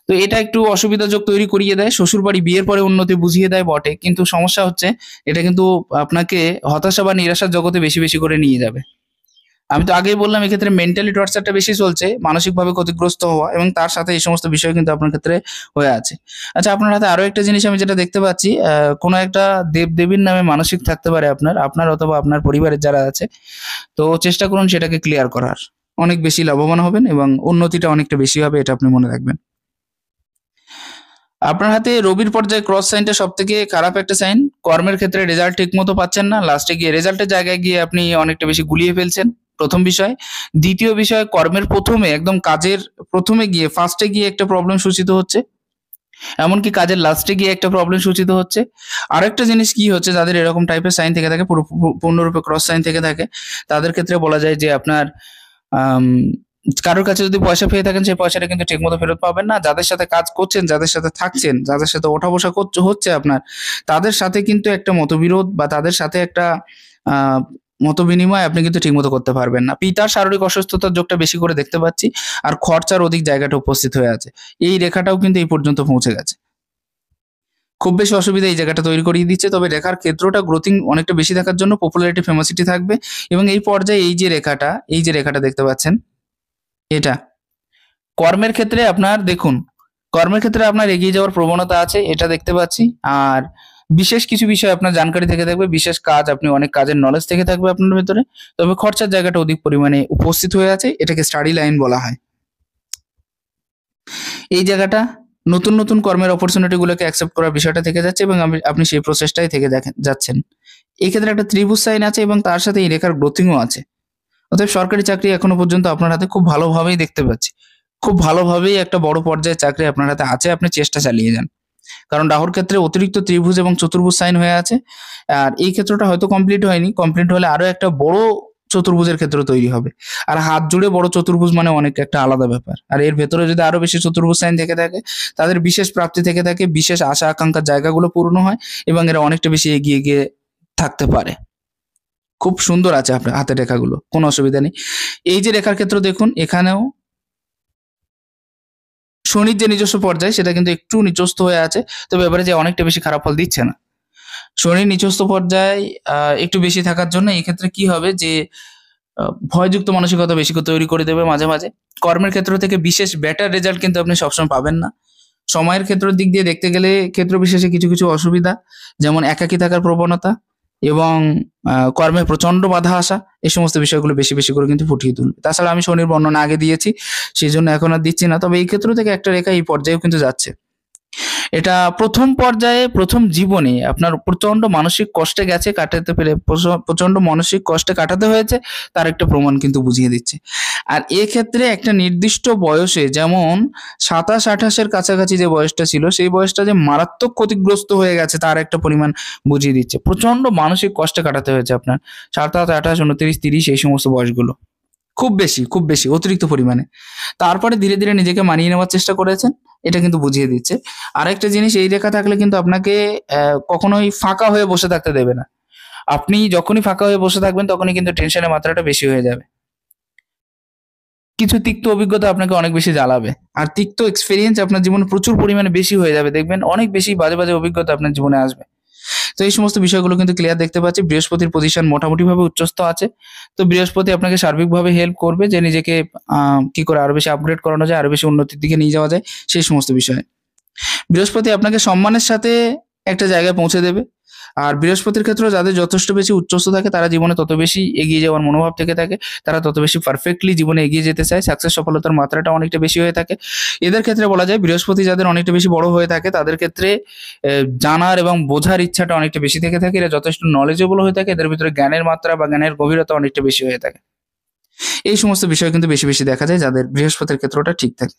তো এটা একটু অসুবিধাযোগ তৈরি করিয়ে দেয়। শ্বশুরবাড়ি বিয়ের পরে উন্নতি বুঝিয়ে দেয় বটে, কিন্তু সমস্যা হচ্ছে এটা কিন্তু আপনাকে হতাশা বা নিরাশার জগতে বেশি বেশি করে নিয়ে যাবে। আমি তো আগেই বললাম, এক্ষেত্রে মেন্টালি টর্চারটা বেশি চলছে, মানসিকভাবে ক্ষতিগ্রস্ত হওয়া, এবং তার সাথে এই সমস্ত বিষয় কিন্তু আপনার ক্ষেত্রে হয়ে আছে। আচ্ছা, আপনার হাতে আরো একটা জিনিস আমি যেটা দেখতে পাচ্ছি, কোনো একটা দেব দেবীর নামে মানসিক থাকতে পারে আপনার অথবা আপনার পরিবারের যারা আছে। তো চেষ্টা করুন সেটাকে ক্লিয়ার করার, অনেক বেশি লাভবান হবেন এবং উন্নতিটা অনেকটা বেশি হবে, এটা আপনি মনে রাখবেন। আপনার হাতে রবির পর্যায়ে ক্রস সাইনটা সব থেকে খারাপ একটা সাইন। কর্মের ক্ষেত্রে রেজাল্ট ঠিক মতো পাচ্ছেন না, লাস্টে গিয়ে রেজাল্টের জায়গায় গিয়ে আপনি অনেকটা বেশি গুলিয়ে ফেলছেন, প্রথম বিষয়। দ্বিতীয় বিষয়, কর্মের প্রথমে একদম কাজের প্রথমে গিয়ে ফার্স্টে গিয়ে একটা প্রবলেম সূচিত হচ্ছে, এমনকি কাজের লাস্টে গিয়ে একটা প্রবলেম সূচিত হচ্ছে। আরেকটা জিনিস কি হচ্ছে, যাদের এরকম টাইপের সাইন থেকে থাকে, পূর্ণরূপে ক্রস সাইন থেকে থাকে, তাদের ক্ষেত্রে বলা যায় যে আপনার আম, কারোর কাছে যদি পয়সা পেয়ে থাকেন, সেই পয়সাটা কিন্তু ঠিকমতো ফেরত পাবেন না। যাদের সাথে কাজ করছেন, যাদের সাথে থাকছেন, যাদের সাথে ওঠা বসা হচ্ছে আপনার, তাদের সাথে কিন্তু একটা মতবিরোধ বা তাদের সাথে একটা আহ মতবিনিময় আপনি কিন্তু ঠিকমতো করতে পারবেন না। পিতার শারীরিক অসুস্থতার যোগটা বেশি করে দেখতে পাচ্ছি, আর খরচার অধিক জায়গাটা উপস্থিত হয়ে আছে। এই রেখাটাও কিন্তু এই পর্যন্ত পৌঁছে গেছে। খুব বেশি অসুবিধা এই জায়গাটা তৈরি করিয়ে দিচ্ছে। তবে রেখার ক্ষেত্রটা গ্রোথিং অনেকটা বেশি থাকার জন্য পপুলারিটি ফেমাসিটি থাকবে। এবং এই পর্যায়ে এই যে রেখাটা দেখতে পাচ্ছেন, এটা কর্মের ক্ষেত্রে আপনার দেখুন, কর্মের ক্ষেত্রে আপনার এগিয়ে যাওয়ার প্রবণতা আছে, এটা দেখতে পাচ্ছি। আর বিশেষ কিছু বিষয় আপনার জানকারি থেকে থাকবে, বিশেষ কাজ, আপনি অনেক কাজের নলেজ থেকে থাকবে আপনার ভেতরে। তবে খরচার জায়গাটা অধিক পরিমাণে উপস্থিত হয়ে আছে, এটাকে স্টাডি লাইন বলা হয়। এই জায়গাটা নতুন নতুন কর্মের অপরচুনিটিগুলোকে অ্যাকসেপ্ট করার বিষয়টা থেকে যাচ্ছে, এবং আপনি সেই প্রসেসটাই থেকে যাচ্ছেন। এই ক্ষেত্রে একটা ত্রিভুজ সাইন আছে এবং তার সাথে এই রেখার গ্রোথিংও আছে। অতএব সরকারি চাকরি এখনো পর্যন্ত আপনার হাতে খুব ভালোভাবেই দেখতে পাচ্ছি, খুব ভালোভাবেই একটা বড় পর্যায়ের চাকরি আপনার হাতে আছে, আপনি চেষ্টা চালিয়ে যান। কারণ রাহুর ক্ষেত্রে অতিরিক্ত ত্রিভুজ এবং চতুর্ভুজ সাইন হয়ে আছে। আর এই ক্ষেত্রটা হয়তো কমপ্লিট হয়নি, কমপ্লিট হলে আরো একটা বড় চতুর্ভুজের ক্ষেত্রে তৈরি হবে। আর হাত জুড়ে বড় চতুর্ভুজ মানে অনেক একটা আলাদা ব্যাপার। আর এর ভেতরে যদি আরো বেশি চতুর্ভুজ সাইন থেকে থাকে, তাদের বিশেষ প্রাপ্তি থেকে থাকে, বিশেষ আশা আকাঙ্ক্ষার জায়গাগুলো পূর্ণ হয় এবং এরা অনেকটা বেশি এগিয়ে গিয়ে থাকতে পারে। খুব সুন্দর আছে আপনার হাতের রেখাগুলো, কোনো অসুবিধা নেই। এই যে রেখার ক্ষেত্র দেখুন, এখানেও শনির যে নিজস্ব পর্যায় সেটা কিন্তু একটু নিচস্থ হয়ে আছে, তবে এবারে যে অনেকটা বেশি খারাপ ফল দিচ্ছে না। শনির নিচস্থ পর্যায় একটু বেশি থাকার জন্য এই ক্ষেত্রে কি হবে যে ভয়যুক্ত মানসিকতা বেশি করে তৈরি করে দেবে মাঝে মাঝে। কর্মের ক্ষেত্র থেকে বিশেষ বেটার রেজাল্ট কিন্তু আপনি সবসময় পাবেন না। সময়ের ক্ষেত্রের দিক দিয়ে দেখতে গেলে ক্ষেত্র বিশেষে কিছু কিছু অসুবিধা, যেমন একাকী থাকার প্রবণতা এবং কর্মে প্রচন্ড বাধা আসা, এই সমস্ত বিষয়গুলো বেশি বেশি করে কিন্তু ফুটিয়ে তুলবে। তাছাড়া আমি শনির বর্ণনা আগে দিয়েছি, সেই জন্য এখন আর দিচ্ছি না। তবে এই ক্ষেত্র থেকে একটা রেখা এই পর্যায়েও কিন্তু যাচ্ছে। এটা প্রথম পর্যায়ে, প্রথম জীবনে আপনার প্রচন্ড মানসিক কষ্টে গেছে, কাটাতে পেরে প্রচন্ড মানসিক কষ্টে কাটাতে হয়েছে, তার একটা প্রমাণ কিন্তু বুঝিয়ে দিচ্ছে। আর এক্ষেত্রে একটা নির্দিষ্ট বয়সে, যেমন 27-28-এর কাছাকাছি যে বয়সটা ছিল, সেই বয়সটা যে মারাত্মক ক্ষতিগ্রস্ত হয়ে গেছে তার একটা পরিমাণ বুঝিয়ে দিচ্ছে। প্রচন্ড মানসিক কষ্টে কাটাতে হয়েছে আপনার 27, 28, 29, 30 এই সমস্ত বয়সগুলো, খুব বেশি, খুব বেশি, অতিরিক্ত পরিমাণে। তারপরে ধীরে ধীরে নিজেকে মানিয়ে নেওয়ার চেষ্টা করেছেন, এটা কিন্তু বুঝিয়ে দিচ্ছে। আরেকটা জিনিস, এই রেখা থাকলে কিন্তু আপনাকে কখনোই ফাঁকা হয়ে বসে থাকতে দেবে না। আপনি যখনই ফাঁকা হয়ে বসে থাকবেন তখনই কিন্তু টেনশনের মাত্রাটা বেশি হয়ে যাবে। কিছু তিক্ত অভিজ্ঞতা আপনাকে অনেক বেশি জ্বালাবে, আর তিক্ত এক্সপেরিয়েন্স আপনার জীবনে প্রচুর পরিমাণে বেশি হয়ে যাবে। দেখবেন অনেক বেশি বাজে বাজে অভিজ্ঞতা আপনার জীবনে আসবে। তো এই সমস্ত বিষয়গুলো কিন্তু ক্লিয়ার দেখতে পাচ্ছি। বৃহস্পতির পজিশন মোটামুটিভাবে উচ্চস্থ আছে। তো বৃহস্পতি আপনাকে সার্বিকভাবে হেল্প করবে যে নিজেকে কি করে আরো বেশি আপগ্রেড করানো যায়, আরো বেশি উন্নতির দিকে নিয়ে যাওয়া যায়, সেই সমস্ত বিষয়ে। বৃহস্পতি আপনাকে সম্মানের সাথে একটা জায়গায় পৌঁছে দেবে। আর বৃহস্পতির ক্ষেত্রে যাদের যথেষ্ট বেশি উচ্চস্থ থাকে, তারা জীবনে তত বেশি এগিয়ে যাওয়ার মনোভাব থেকে থাকে, তারা তত বেশি পারফেক্টলি জীবনে এগিয়ে যেতে চায়, সাকসেস সফলতার মাত্রাটা অনেকটা বেশি হয়ে থাকে। এদের ক্ষেত্রে বলা যায় বৃহস্পতি যাদের অনেকটা বেশি বড় হয়ে থাকে, তাদের ক্ষেত্রে জানার এবং বোঝার ইচ্ছাটা অনেকটা বেশি থেকে থাকে, এরা যথেষ্ট নলেজেবল হয়ে থাকে, এদের ভিতরে জ্ঞানের মাত্রা বা জ্ঞানের গভীরতা অনেকটা বেশি হয়ে থাকে। এই সমস্ত বিষয় কিন্তু বেশি বেশি দেখা যায় যাদের বৃহস্পতির ক্ষেত্রটা ঠিক থাকে।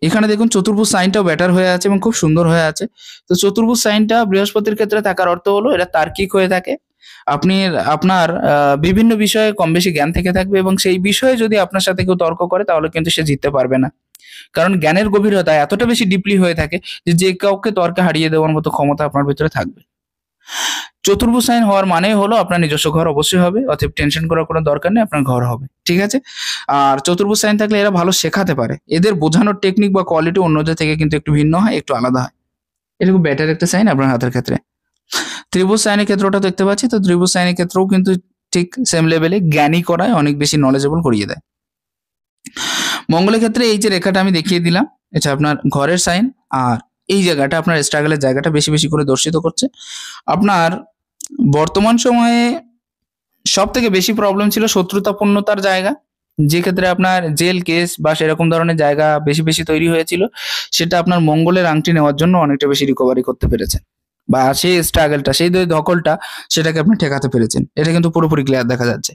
এখানে দেখুন চতুর্ভুজ সাইনটাও বেটার হয়ে আছে এবং খুব সুন্দর হয়ে আছে। তো চতুর্ভুজ সাইনটা বৃহস্পতির ক্ষেত্রে থাকার অর্থ হলো এরা তার্কিক হয়ে থাকে। আপনার বিভিন্ন বিষয়ে কম বেশি জ্ঞান থেকে থাকবে এবং সেই বিষয়ে যদি আপনার সাথে কেউ তর্ক করে তাহলে কিন্তু সে জিততে পারবে না। কারণ জ্ঞানের গভীরতা এতটা বেশি ডিপলি হয়ে থাকে যে কাউকে তর্কে হারিয়ে দেওয়ার মতো ক্ষমতা আপনার ভিতরে থাকবে। চতুর্ভুজ সাইন হওয়ার মানে হলো আপনার নিজস্ব ঘর অবশ্যই হবে, অতএব টেনশন করার কোনো দরকার নেই, আপনার ঘর হবে, ঠিক আছে। আর চতুর্ভুজ সাইন থাকলে এরা ভালো শেখাতে পারে, এদের বোঝানোর টেকনিক বা কোয়ালিটি অন্যদের থেকে কিন্তু একটু ভিন্ন হয়, একটু আলাদা হয়। এটা খুব বেটার একটা সাইন আপনার হাতের ক্ষেত্রে। ত্রিভুজ সাইনের ক্ষেত্রটা দেখতে পাচ্ছি, তো ত্রিভুজ সাইনের ক্ষেত্রেও কিন্তু ঠিক সেম লেভেলে জ্ঞানী করায়, অনেক বেশি নলেজেবল করিয়ে দেয়। মঙ্গলের ক্ষেত্রে এই যে রেখাটা আমি দেখিয়ে দিলাম, এটা আপনার ঘরের সাইন, আর এই জায়গাটা আপনার স্ট্রাগলের জায়গাটা বেশি বেশি করে দর্শিত করছে। আপনার বর্তমান সময়ে সব থেকে বেশি প্রবলেম ছিল শত্রুতাপূর্ণতার জায়গা, যে ক্ষেত্রে আপনার জেল কেস বা সেরকম ধরনের জায়গা বেশি বেশি তৈরি হয়েছিল, সেটা আপনার মঙ্গলের আংটি নেওয়ার জন্য অনেকটা বেশি রিকভারি করতে পেরেছেন, বা সেই স্ট্রাগলটা, সেই ধকলটা, সেটাকে আপনি ঠেকাতে পেরেছেন। এটা কিন্তু পুরোপুরি ক্লিয়ার দেখা যাচ্ছে।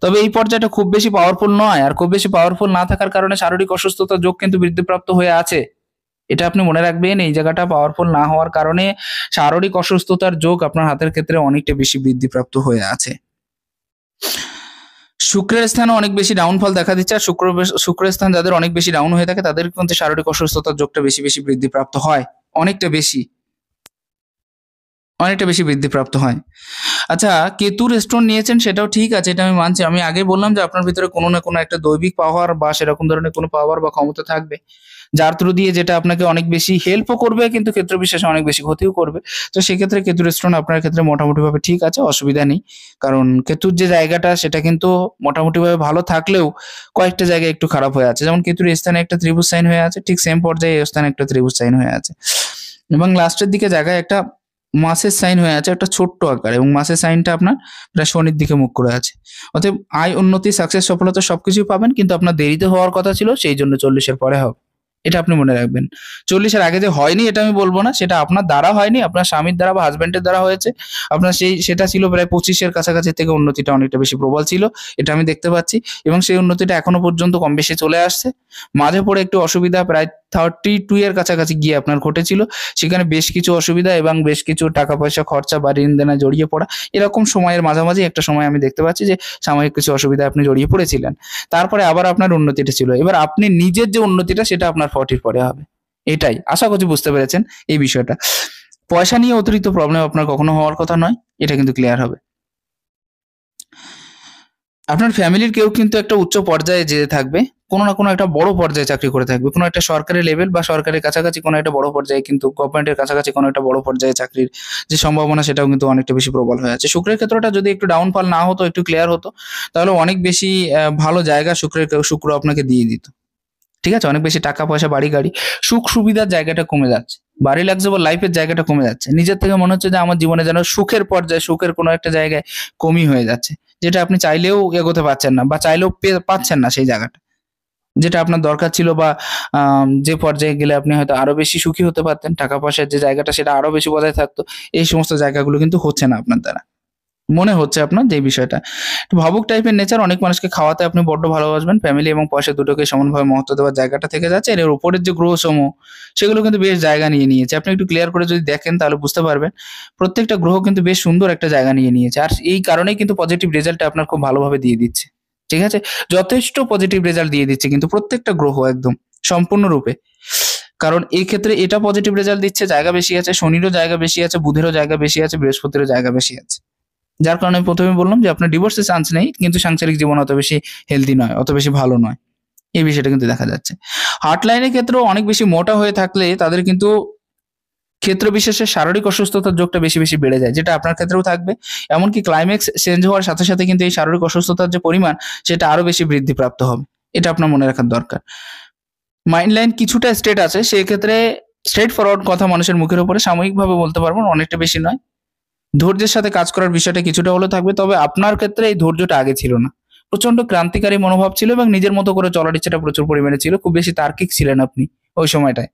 তবে এই পর্যায়টা খুব বেশি পাওয়ারফুল নয়, আর খুব বেশি পাওয়ারফুল না থাকার কারণে শারীরিক অসুস্থতার যোগ কিন্তু বৃদ্ধিপ্রাপ্ত হয়ে আছে। এটা আপনি মনে রাখবেন, এই জায়গাটা পাওয়ারফুল না হওয়ার কারণে শারীরিক অসুস্থতার যোগ আপনার হাতের ক্ষেত্রে অনেকটা বেশি বৃদ্ধিপ্রাপ্ত হয়ে আছে। শুক্রের স্থানে অনেক বেশি ডাউনফল দেখা দিচ্ছে, আর শুক্রের স্থান যাদের অনেক বেশি ডাউন হয়ে থাকে তাদের কিন্তু শারীরিক অসুস্থতার যোগটা বেশি বেশি বৃদ্ধিপ্রাপ্ত হয়, অনেকটা বেশি বৃদ্ধিপ্রাপ্ত হয়। আচ্ছা, কেতুর স্টোন নিয়েছেন সেটাও ঠিক আছে, এটা আমি মানছি। আমি আগে বললাম যে আপনার ভিতরে কোনো না কোনো একটা দৈবিক পাওয়ার বা সেরকম ধরনের কোনো পাওয়ার বা ক্ষমতা থাকবে, যার থ্রু দিয়ে যেটা আপনাকে অনেক বেশি হেল্পও করবে কিন্তু ক্ষেত্র বিশেষে অনেক বেশি ক্ষতিও করবে। তো সেক্ষেত্রে কেতুর স্টোন আপনার ক্ষেত্রে মোটামুটিভাবে ঠিক আছে, অসুবিধা নেই। কারণ কেতুর যে জায়গাটা সেটা কিন্তু মোটামুটিভাবে ভালো থাকলেও কয়েকটা জায়গায় একটু খারাপ হয়ে আছে। যেমন কেতুর স্থানে একটা ত্রিভুজ সাইন হয়ে আছে, ঠিক সেম পর্যায়ে এই স্থানে একটা ত্রিভুজ সাইন হয়ে আছে, এবং লাস্টের দিকে জায়গায় একটা মাসের সাইন হয়ে আছে, একটা ছোট্ট আকার, এবং মাসের সাইনটা আপনার প্রায় শনির দিকে মুখ করে আছে। অতএব আয়, উন্নতি, সাকসেস, সফলতা সবকিছুই পাবেন, কিন্তু আপনার দেরিতে হওয়ার কথা ছিল, সেই জন্য 40-এর পরে হবে। এটা আপনি মনে রাখবেন। 40-এর আগে যে হয়নি এটা আমি বলব না, সেটা আপনার দ্বারা হয়নি, আপনার স্বামীর দ্বারা বা হাসব্যান্ডের দ্বারা হয়েছে। আপনার সেটা ছিল প্রায় 25-এর কাছাকাছি থেকে উন্নতিটা অনেকটা বেশি প্রবল ছিল। এটা আমি দেখতে পাচ্ছি এবং সেই উন্নতিটা এখনো পর্যন্ত কম বেশি চলে আসছে। মাঝে পড়ে একটু অসুবিধা প্রায় 32 এর কাছাকাছি গিয়ে আপনার ঘটেছিল। সেখানে বেশ কিছু অসুবিধা এবং বেশ কিছু টাকা পয়সা খরচা বা ঋণ-দেনায় জড়িয়ে পড়া। এরকম সময়ের মাঝামাঝি একটা সময় আমি দেখতে পাচ্ছি যে সাময়িক কিছু অসুবিধায় আপনি জড়িয়ে পড়েছিলেন। তারপরে আবার আপনার উন্নতিটা ছিল। এবার আপনি নিজের যে উন্নতিটা সেটা আপনার 40-র পরে হবে। এটাই। আশা করছি বুঝতে পেরেছেন এই বিষয়টা। পয়সা নিয়ে অতিরিক্ত প্রবলেম আপনার কখনো হওয়ার কথা নয়। এটা কিন্তু ক্লিয়ার হবে। আপনার ফ্যামিলির কেউ কিন্তু একটা উচ্চ পর্যায়ে যেতে থাকবে। কোনো না কোনো একটা বড় পর্যায়ে চাকরি করে থাকবে। কোনো একটা সরকারি লেভেল বা সরকারের কাছাকাছি কোনো একটা বড় পর্যায়ে কিন্তু গভর্নমেন্টের কাছাকাছি কোনো একটা বড় পর্যায়ে চাকরির যে সম্ভাবনা সেটাও কিন্তু অনেকটা বেশি প্রবল হয়ে আছে। শুক্রের ক্ষেত্রটা যদি একটু ডাউনফল না হতো, একটু ক্লিয়ার হতো, তাহলে অনেক বেশি ভালো জায়গা শুক্র আপনাকে দিয়ে দিত। ঠিক আছে? অনেক বেশি টাকা পয়সা, বাড়ি গাড়ি, সুখ সুবিধার জায়গাটা কমে যাচ্ছে। বা রিল্যাক্সেবল লাইফের জায়গাটা কমে যাচ্ছে। নিজের থেকে মনে হচ্ছে যে আমার জীবনে যেন সুখের পর্যায়ে, সুখের কোনো একটা জায়গায় কমই হয়ে যাচ্ছে। যেটা আপনি চাইলেও এগোতে পারছেন না বা চাইলেও পাচ্ছেন না সেই জায়গাটা। যেটা আপনার দরকার ছিল বা যে পর্যায়ে গেলে আপনি হয়তো আরো বেশি সুখী হতে পারতেন। টাকা পয়সার যে জায়গাটা সেটা আরো বেশি বজায় থাকতো। এই সমস্ত জায়গাগুলো কিন্তু হচ্ছে না আপনার দ্বারা। মনে হচ্ছে আপনার যে বিষয়টা। একটু ভাবুক টাইপের নেচার, অনেক মানুষকে খাওয়াতে আপনি বড্ড ভালোবাসবেন। ফ্যামিলি এবং পয়সা দুটোকে সমানভাবে মহত্ব দেওয়ার জায়গাটা থেকে যাচ্ছে। এর উপরের যে গ্রহসমূহ সেগুলো কিন্তু বেশ জায়গা নিয়ে নিয়েছে। আপনি একটু ক্লিয়ার করে যদি দেখেন তাহলে বুঝতে পারবেন। প্রত্যেকটা গ্রহ কিন্তু বেশ সুন্দর একটা জায়গা নিয়ে নিয়েছে। আর এই কারণেই কিন্তু পজিটিভ রেজাল্টটা আপনার খুব ভালোভাবে দিয়ে দিচ্ছে। ঠিক আছে? যথেষ্ট পজিটিভ রেজাল্ট দিয়ে দিচ্ছে কিন্তু প্রত্যেকটা গ্রহ একদম সম্পূর্ণরূপে। কারণ এই ক্ষেত্রে এটা পজিটিভ রেজাল্ট দিচ্ছে, জায়গা বেশি আছে, শনিরও জায়গা বেশি আছে, বুধেরও জায়গা বেশি আছে, বৃহস্পতিরও জায়গা বেশি আছে। যার কারণে আমি ১ম এ বললাম যে আপনার ডিভোর্সের চান্স নেই। কিন্তু সাংসারিক জীবন অত বেশি হেলথি নয়, অত বেশি ভালো নয়। এই বিষয়টা কিন্তু দেখা যাচ্ছে। হার্ট লাইনের ক্ষেত্রেও অনেক বেশি মোটা হয়ে থাকলে তাদের কিন্তু ক্ষেত্র বিশেষে শারীরিক অসুস্থতার যোগটা বেশি, বেশি বেড়ে যায়। যেটা আপনার ক্ষেত্রেও থাকবে। এমনকি ক্লাইম্যাক্স চেঞ্জ হওয়ার সাথে, সাথে কিন্তু এই শারীরিক অসুস্থতার যে পরিমাণ সেটা আরো বেশি বৃদ্ধিপ্রাপ্ত হবে। এটা আপনার মনে রাখার দরকার। মাইন্ড লাইন কিছুটা স্ট্রেট আছে। সেক্ষেত্রে স্ট্রেইট ফরওয়ার্ড কথা মানুষের মুখের উপরে সাময়িকভাবে বলতে পারবেন, অনেকটা বেশি নয়। ধৈর্যের সাথে কাজ করার বিষয়টা কিছুটা হলেও থাকবে। তবে আপনার ক্ষেত্রে এই ধৈর্যটা আগে ছিল না। প্রচন্ড ক্রান্তিকারী মনোভাব ছিল এবং নিজের মতো করে চলার ইচ্ছাটা প্রচুর পরিমাণে ছিল। খুব বেশি তার্কিক ছিলেন আপনি ওই সময়টায়।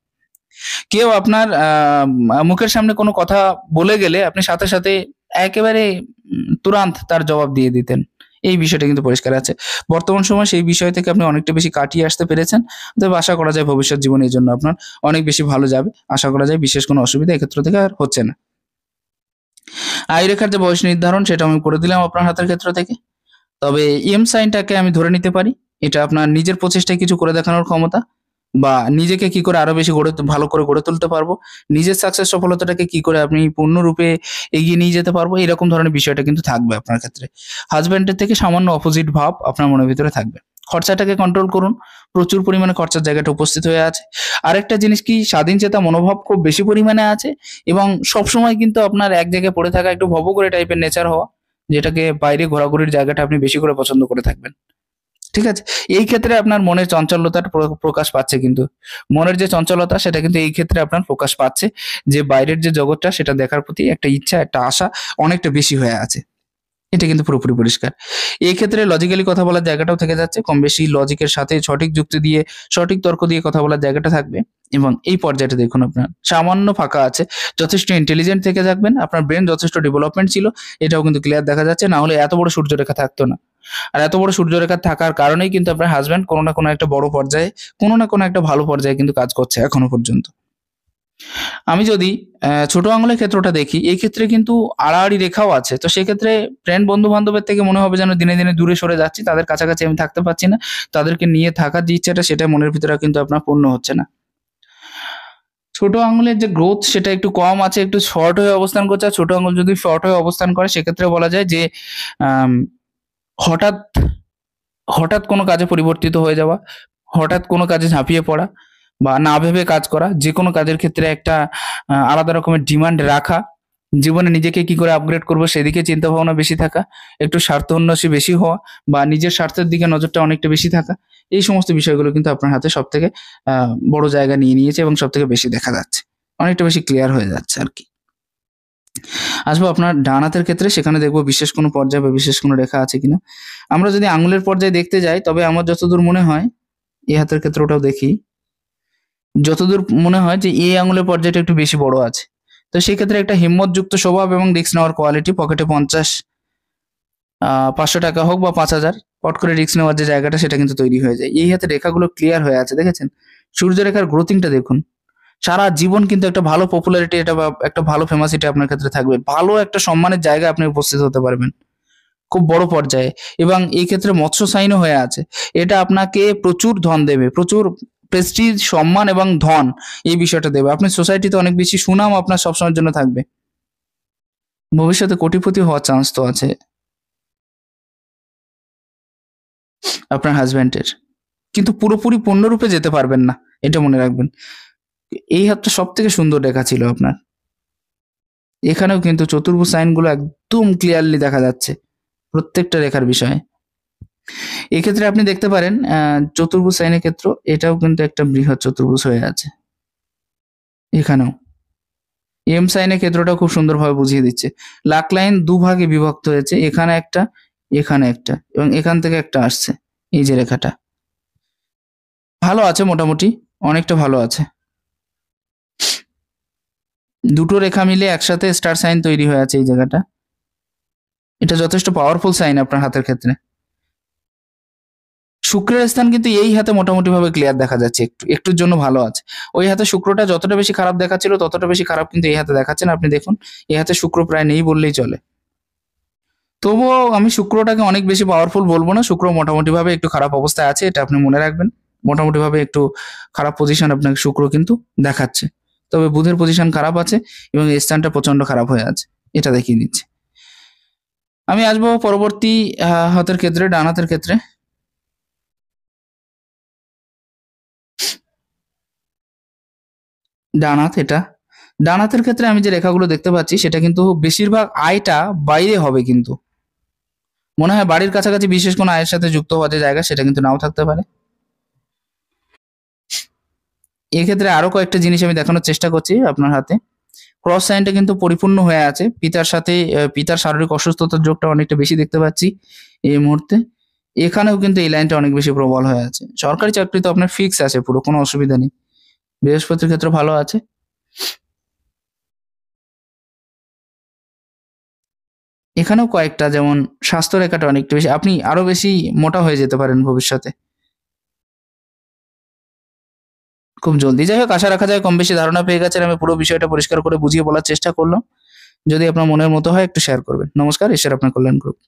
কেউ আপনার মুখের সামনে কোনো কথা বলে গেলে আপনি সাথে, সাথে একেবারে তুরান্ত তার জবাব দিয়ে দিতেন। এই বিষয়টা কিন্তু পরিষ্কার আছে। বর্তমান সময়ে সেই বিষয় থেকে আপনি অনেকটা বেশি কাটিয়ে আসতে পেরেছেন। অতএব আশা করা যায় ভবিষ্যৎ জীবনে এর জন্য আপনার অনেক বেশি ভালো যাবে। আশা করা যায় বিশেষ কোনো অসুবিধা এক্ষেত্র থেকে আর হচ্ছে না। আয়ুরেখার যে বয়স নির্ধারণ সেটা আমি করে দিলাম আপনার হাতের ক্ষেত্র থেকে। তবে সাইনটাকে আমি ধরে নিতে পারি। এটা আপনার নিজের প্রচেষ্টায় কিছু করে দেখানোর ক্ষমতা বা নিজেকে কি করে আরো বেশি ভালো করে গড়ে তুলতে পারবো, নিজের সাকসেস সফলতাটাকে কি করে আপনি পূর্ণরূপে এগিয়ে নিয়ে যেতে পারবো, এরকম ধরনের বিষয়টা কিন্তু থাকবে আপনার ক্ষেত্রে। হাসব্যান্ডের থেকে সামান্য অপোজিট ভাব আপনার মনের ভিতরে থাকবে। খরচাটাকে কন্ট্রোল করুন। প্রচুর পরিমাণে খরচার জায়গাটা উপস্থিত হয়ে আছে। আরেকটা জিনিস কি, স্বাধীনচেতা মনোভাব খুব বেশি পরিমাণে আছে এবং সবসময় কিন্তু আপনার এক জায়গায় পড়ে থাকা, একটু ভবঘুরে টাইপের নেচার হওয়া, যেটাকে বাইরে ঘোরাঘুরির জায়গাটা আপনি বেশি করে পছন্দ করে থাকবেন। ঠিক আছে? এই ক্ষেত্রে আপনার মনের চঞ্চলতার প্রকাশ পাচ্ছে কিন্তু। মনের যে চঞ্চলতা সেটা কিন্তু এই ক্ষেত্রে আপনার প্রকাশ পাচ্ছে যে বাইরের যে জগৎটা সেটা দেখার প্রতি একটা ইচ্ছা, একটা আশা অনেকটা বেশি হয়ে আছে। এটা কিন্তু পুরোপুরি পরিষ্কার। এই ক্ষেত্রে লজিক্যালি কথা বলার জায়গাটাও থেকে যাচ্ছে। কম বেশি লজিকের সাথে সঠিক যুক্তি দিয়ে, সঠিক তর্ক দিয়ে কথা বলার জায়গাটা থাকবে এবং এই পর্যায়টা দেখুন আপনার সামান্য ফাঁকা আছে। যথেষ্ট ইন্টেলিজেন্ট থেকে থাকবেন। আপনার ব্রেইন যথেষ্ট ডেভেলপমেন্ট ছিল। এটাও কিন্তু ক্লিয়ার দেখা যাচ্ছে। না হলে এত বড় সূর্যরেখা থাকতো না। আর এত বড় সূর্যরেখা থাকার কারণেই কিন্তু আপনার হাসব্যান্ড কোনো না কোনো একটা বড় পর্যায়ে, কোনো না কোনো একটা ভালো পর্যায়ে কিন্তু কাজ করছে এখনো পর্যন্ত। আমি যদি ছোট আঙুলের ক্ষেত্রটা দেখি, এই ক্ষেত্রে কিন্তু আড়াআড়ি রেখাও আছে। তো সেক্ষেত্রে ফ্রেন্ড বন্ধু-বান্ধবের থেকে মনে হবে যেন দিনে, দিনে দূরে সরে যাচ্ছি। তাদের কাছাকাছি আমি থাকতে পারছি না। তাদেরকে নিয়ে থাকার যে ইচ্ছাটা সেটা মনের ভিতরে কিন্তু আপনার পূর্ণ হচ্ছে না। ছোট আঙুলের যে গ্রোথ সেটা একটু কম আছে, একটু শর্ট হয়ে অবস্থান করছে। আর ছোট আঙুল যদি শর্ট হয়ে অবস্থান করে সেক্ষেত্রে বলা যায় যে আম হঠাৎ, হঠাৎ কোনো কাজে পরিবর্তিত হয়ে যাওয়া, হঠাৎ কোনো কাজে ঝাঁপিয়ে পড়া বা না ভেবে কাজ করা, যেকোনো কাজের ক্ষেত্রে একটা আলাদা রকমের ডিমান্ড রাখা, জীবনে নিজেকে কি করে আপগ্রেড করবো সেদিকে চিন্তাভাবনা বেশি থাকা, একটু স্বার্থন্বেষী বেশি হওয়া বা নিজের স্বার্থের দিকে নজরটা অনেকটা বেশি থাকা। এই সমস্ত বিষয়গুলো কিন্তু আপনার হাতে সবথেকে বড় জায়গা নিয়ে নিয়েছে এবং সবথেকে বেশি দেখা যাচ্ছে। অনেকটা বেশি ক্লিয়ার হয়ে যাচ্ছে আরকি। আসবো আপনার ডান হাতের ক্ষেত্রে, সেখানে দেখবো বিশেষ কোনো পর্যায় বা বিশেষ কোনো রেখা আছে কিনা। আমরা যদি আঙুলের পর্যায়ে দেখতে যাই তবে আমার যতদূর মনে হয় এই হাতের ক্ষেত্রটাও দেখি। যতদূর মনে হয় যে এই আঙুলের পর্যায়টা একটু বেশি বড় আছে। তো সেক্ষেত্রে একটা হিম্মতযুক্ত স্বভাব এবং রিস্ক নেওয়ার কোয়ালিটি, পকেটে ৫০০ টাকা হোক বা ৫,০০০, পট করে রিস্ক নেওয়ার যে জায়গাটা সেটা কিন্তু তৈরি হয়ে যায়। এই হাতে রেখাগুলো ক্লিয়ার হয়ে আছে, দেখেছেন? সূর্যরেখার গ্রোথিংটা দেখুন। সারা জীবন কিন্তু একটা ভালো পপুলারিটি, এটা বা একটা ভালো ফেমাসিটি আপনার ক্ষেত্রে থাকবে। ভালো একটা সম্মানের জায়গায় আপনি উপস্থিত হতে পারবেন খুব বড় পর্যায়ে, এবং এই ক্ষেত্রে মৎস্য সাইনও হয়ে আছে। এটা আপনাকে প্রচুর ধন দেবে, প্রচুর প্রেস্টিজ, সম্মান এবং ধন, এই বিষয়টা দেবে। আপনি সোসাইটিতে অনেক বেশি সুনাম আপনার সবসময়ের জন্য থাকবে। ভবিষ্যতে কোটিপতি হওয়ার চান্স তো আছে আপনার হাজব্যান্ডের, কিন্তু পুরোপুরি পূর্ণরূপে যেতে পারবেন না, এটা মনে রাখবেন। এই হাতটা সব থেকে সুন্দর রেখা ছিল আপনার। এখানেও কিন্তু চতুর্ভুজ সাইনগুলো একদম ক্লিয়ারলি দেখা যাচ্ছে প্রত্যেকটা রেখার বিষয়ে। এক্ষেত্রে আপনি দেখতে পারেন চতুর্ভুজ সাইনের ক্ষেত্র, এটাও কিন্তু একটা বৃহৎ চতুর্ভুজ হয়ে আছে। এখানেও এম সাইনের ক্ষেত্রটা খুব সুন্দরভাবে বুঝিয়ে দিচ্ছে। লাক লাইন দুভাগে বিভক্ত হয়েছে, এখানে একটা, এখানে একটা, এবং এখান থেকে একটা আসছে। এই যে রেখাটা ভালো আছে, মোটামুটি অনেকটা ভালো আছে। দুটো রেখা মিলে একসাথে স্টার সাইন তৈরি হয়ে আছে এই জায়গাটা। এটা যথেষ্ট পাওয়ারফুল সাইন আপনার হাতের ক্ষেত্রে। শুক্রের স্থান কিন্তু এই হাতে মোটামুটি ভাবে ক্লিয়ার দেখা যাচ্ছে, একটুর জন্য ভালো আছে। ওই হাতে শুক্রটা যতটা বেশি খারাপ দেখাচ্ছিল ততটা বেশি খারাপ কিন্তু এই হাতে দেখাচ্ছে না। আপনি দেখুন এই হাতে শুক্র প্রায় নেই বললেই চলে। তবুও আমি শুক্রটাকে অনেক বেশি পাওয়ারফুল বলবো না, শুক্র মোটামুটি ভাবে একটু খারাপ অবস্থায় আছে, এটা আপনি মনে রাখবেন। মোটামুটি ভাবে একটু খারাপ পজিশন আপনাকে শুক্র কিন্তু দেখাচ্ছে। তবে বুধের পজিশন খারাপ আছে এবং এই স্থানটা প্রচন্ড খারাপ হয়ে আছে, এটা দেখিয়ে দিচ্ছে। আমি আসবো পরবর্তী হাতের ক্ষেত্রে, ডান হাতের ক্ষেত্রে। ডান হাত, এটা ডান হাতের ক্ষেত্রে আমি যে রেখাগুলো দেখতে পাচ্ছি সেটা কিন্তু বেশিরভাগ আয়টা বাইরে হবে, কিন্তু মনে হয় বাড়ির কাছাকাছি বিশেষ কোনো আয়ের সাথে যুক্ত হওয়ার যে জায়গা সেটা কিন্তু নাও থাকতে পারে। এক্ষেত্রে আরো কয়েকটা জিনিস আমি দেখানোর চেষ্টা করছি আপনার হাতে। ক্রস সাইনটা কিন্তু পরিপূর্ণ হয়ে আছে, পিতার সাথে পিতার শারীরিক অসুস্থতার যোগটা অনেকটা বেশি দেখতে পাচ্ছি এই মুহূর্তে। এখানেও কিন্তু এই লাইনটা অনেক বেশি প্রবল হয়ে আছে। সরকারি চাকরি তো আপনার ফিক্স আছে পুরো, কোনো অসুবিধা নেই। বৃহস্পতির ক্ষেত্রে ভালো আছে। এখানেও কয়েকটা, যেমন স্বাস্থ্য রেখাটা অনেকটা বেশি, আপনি আরো বেশি মোটা হয়ে যেতে পারেন ভবিষ্যতে খুব জলদি। যাই হোক, আশা রাখা যায় কম বেশি ধারণা পেয়ে গেছেন। আমি পুরো বিষয়টা পরিষ্কার করে বুঝিয়ে বলার চেষ্টা করলাম। যদি আপনার মনের মতো হয় একটু শেয়ার করবেন। নমস্কার, ঈশ্বর আপনার কল্যাণ করুক।